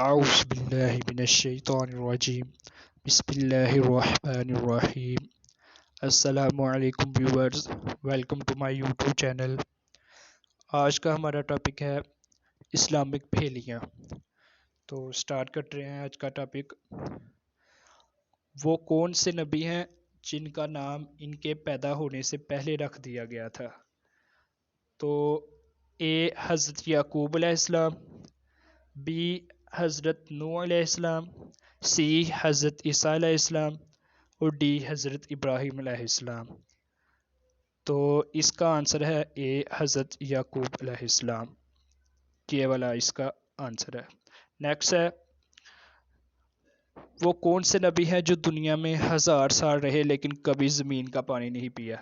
اعوذ باللہ من الشیطان الرجیم بسم اللہ الرحمن الرحیم السلام علیکم viewers, welcome to my YouTube channel. آج کا ہمارا ٹاپک ہے اسلامک پہیلیاں۔ تو سٹارٹ کر رہے ہیں آج کا ٹاپک۔ وہ کون سے نبی ہیں جن کا نام ان کے پیدا ہونے سے پہلے رکھ دیا گیا تھا؟ تو اے حضرت یعقوب علیہ السلام، بی حضرت نوح علیہ السلام، سی حضرت عیسیٰ علیہ السلام اور ڈی حضرت ابراہیم علیہ السلام۔ تو اس کا آنسر ہے اے حضرت یعقوب علیہ السلام، یہ والا اس کا آنسر ہے۔ نیکسٹ ہے، وہ کون سے نبی ہیں جو دنیا میں 1000 سال رہے لیکن کبھی زمین کا پانی نہیں پیا؟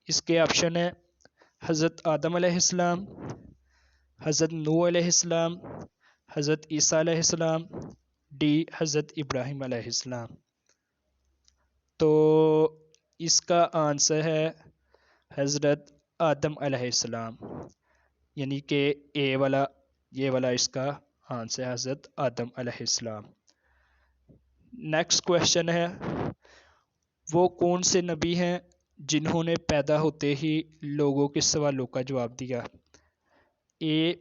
اس کے آپشن ہے حضرت آدم علیہ السلام، حضرت نوح علیہ السلام، حضرت عیسیٰ علیہ السلام، ڈی حضرت ابراہیم علیہ السلام۔ تو اس کا آنسر ہے حضرت آدم علیہ السلام، یعنی کہ اے والا، یہ والا اس کا آنسر ہے حضرت آدم علیہ السلام۔ نیکسٹ کویشچن ہے، وہ کون سے نبی ہیں جنہوں نے پیدا ہوتے ہی لوگوں کے سوالوں کا جواب دیا؟ اے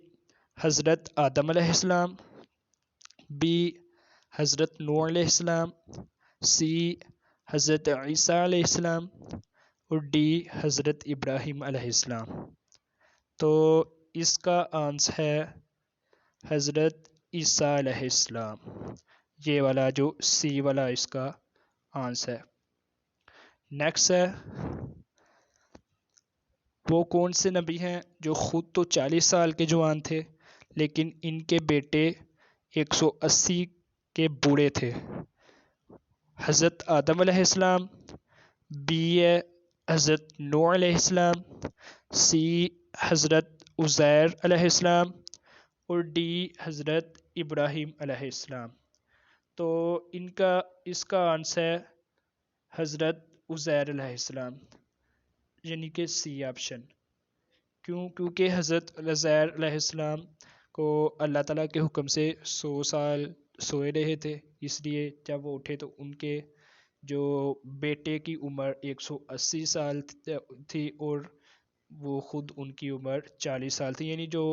حضرت آدم علیہ السلام، بی حضرت نوح علیہ السلام، سی حضرت عیسیٰ علیہ السلام اور ڈی حضرت ابراہیم علیہ السلام۔ تو اس کا آنسر ہے حضرت عیسیٰ علیہ السلام، یہ والا جو سی والا اس کا آنسر ہے۔ نیکسٹ ہے، وہ کون سے نبی ہیں جو خود تو 40 سال کے جوان تھے لیکن ان کے بیٹے 180 کے بوڑھے تھے؟ حضرت آدم علیہ السلام، بی ہے حضرت نوح علیہ السلام، سی حضرت عزیر علیہ السلام اور ڈی حضرت ابراہیم علیہ السلام۔ تو اس کا آنسر ہے حضرت عزیر علیہ السلام، یعنی کہ سی آپشن۔ کیونکہ حضرت عزیر علیہ السلام کو اللہ تعالیٰ کے حکم سے 100 سال سوئے رہے تھے، اس لیے جب وہ اٹھے تو ان کے جو بیٹے کی عمر 180 سال تھی اور وہ خود ان کی عمر 40 سال تھی، یعنی جو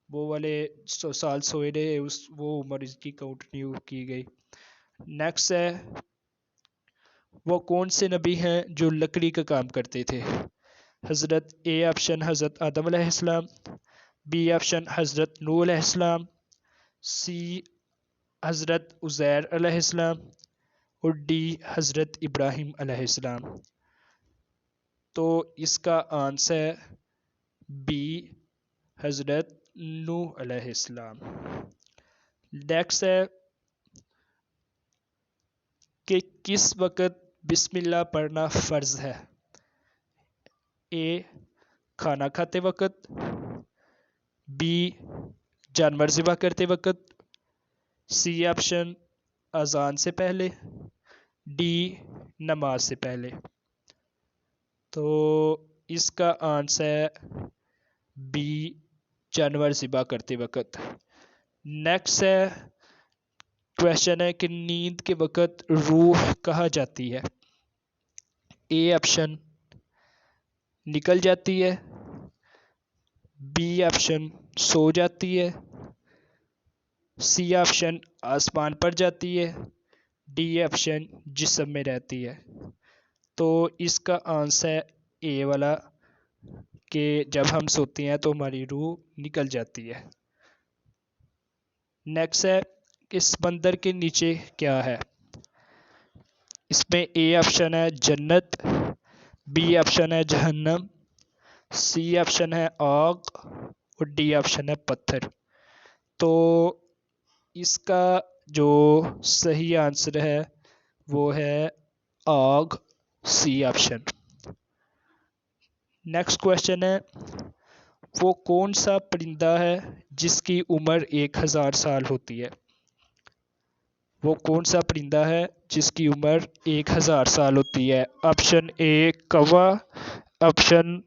وہ والے 100 سال سوئے رہے وہ عمر اس کی کاؤنٹ نہیں کی گئی۔ نیکسٹ ہے، وہ کون سے نبی ہیں جو لکڑی کا کام کرتے تھے؟ حضرت اے آپشن حضرت آدم علیہ السلام، بی آپشن حضرت نوح علیہ السلام، سی حضرت عزیر علیہ السلام اور ڈی حضرت ابراہیم علیہ السلام۔ تو اس کا آنسر ہے بی حضرت نوح علیہ السلام۔ نیکسٹ ہے کہ کس وقت بسم اللہ پڑھنا فرض ہے؟ اے کھانا کھاتے وقت، بی جانور ذبح کرتے وقت، سی آپشن اذان سے پہلے، ڈی نماز سے پہلے۔ تو اس کا آنسر ہے بی جانور ذبح کرتے وقت۔ نیکسٹ ہے، کویشچن ہے کہ نیند کے وقت روح کہاں جاتی ہے؟ اے آپشن نکل جاتی ہے، بی آپشن سو جاتی ہے، سی آپشن آسمان پر جاتی ہے، ڈی آپشن جسم میں رہتی ہے۔ تو اس کا آنسر ہے اے والا کہ جب ہم سوتے ہیں تو ہماری روح نکل جاتی ہے۔ نیکسٹ ہے کہ سمندر کے نیچے کیا ہے؟ اس میں اے آپشن ہے جنت، بی آپشن ہے جہنم، سی آپشن ہے آگ اور ڈی آپشن ہے پتھر۔ تو اس کا جو صحیح آنسر ہے وہ ہے آگ، سی آپشن۔ نیکسٹ کویشچن ہے، وہ کون سا پرندہ ہے جس کی عمر 1000 سال ہوتی ہے؟ وہ کون سا پرندہ ہے جس کی عمر 1000 سال ہوتی ہے؟ آپشن اے کوا، آپشن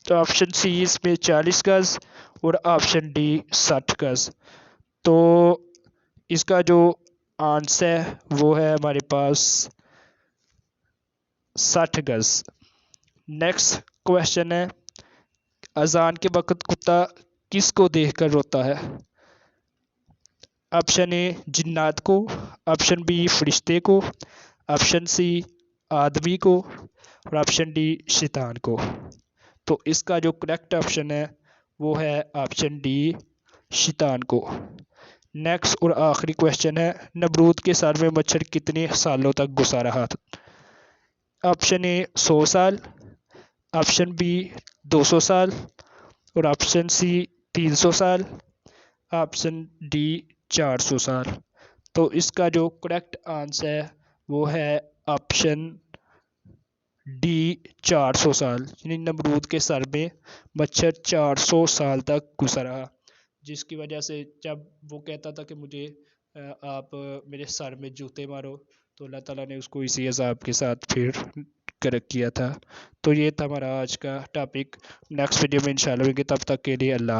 تو آپشن سی اس میں 40 گز اور آپشن ڈی 60 گز. تو اس کا جو آنسر ہے وہ ہے ہمارے پاس 60 گز. نیکسٹ کوشچن ہے اذان کے وقت کتا کس کو دیکھ کر روتا ہے؟ آپشن اے جنات کو، آپشن بی فرشتے کو، آپشن سی آدمی کو اور آپشن ڈی شیطان کو. تو اس کا جو کریکٹ آپشن ہے وہ ہے آپشن ڈی شیطان کو. نیکسٹ اور آخری کوشچن ہے نمرود کے سر میں مچھر کتنے سالوں تک گھسا رہا تھا؟ آپشن اے 100 سال، آپشن بی 200 سال اور آپشن سی 300 سال، آپشن ڈی 400 سال. تو اس کا جو کریکٹ آنسر ہے وہ ہے آپشن ڈی 400 سال. یعنی نمرود کے سر میں مچھر 400 سال تک گھسا رہا، جس کی وجہ سے جب وہ کہتا تھا کہ مجھے آپ میرے سر میں جوتے مارو تو اللہ تعالیٰ نے اس کو اسی عذاب کے ساتھ پھر کرک کیا تھا. تو یہ تھا ہمارا آج کا ٹاپک. نیکسٹ ویڈیو میں انشاءاللہ ہوگی، تب تک کے لیے اللہ.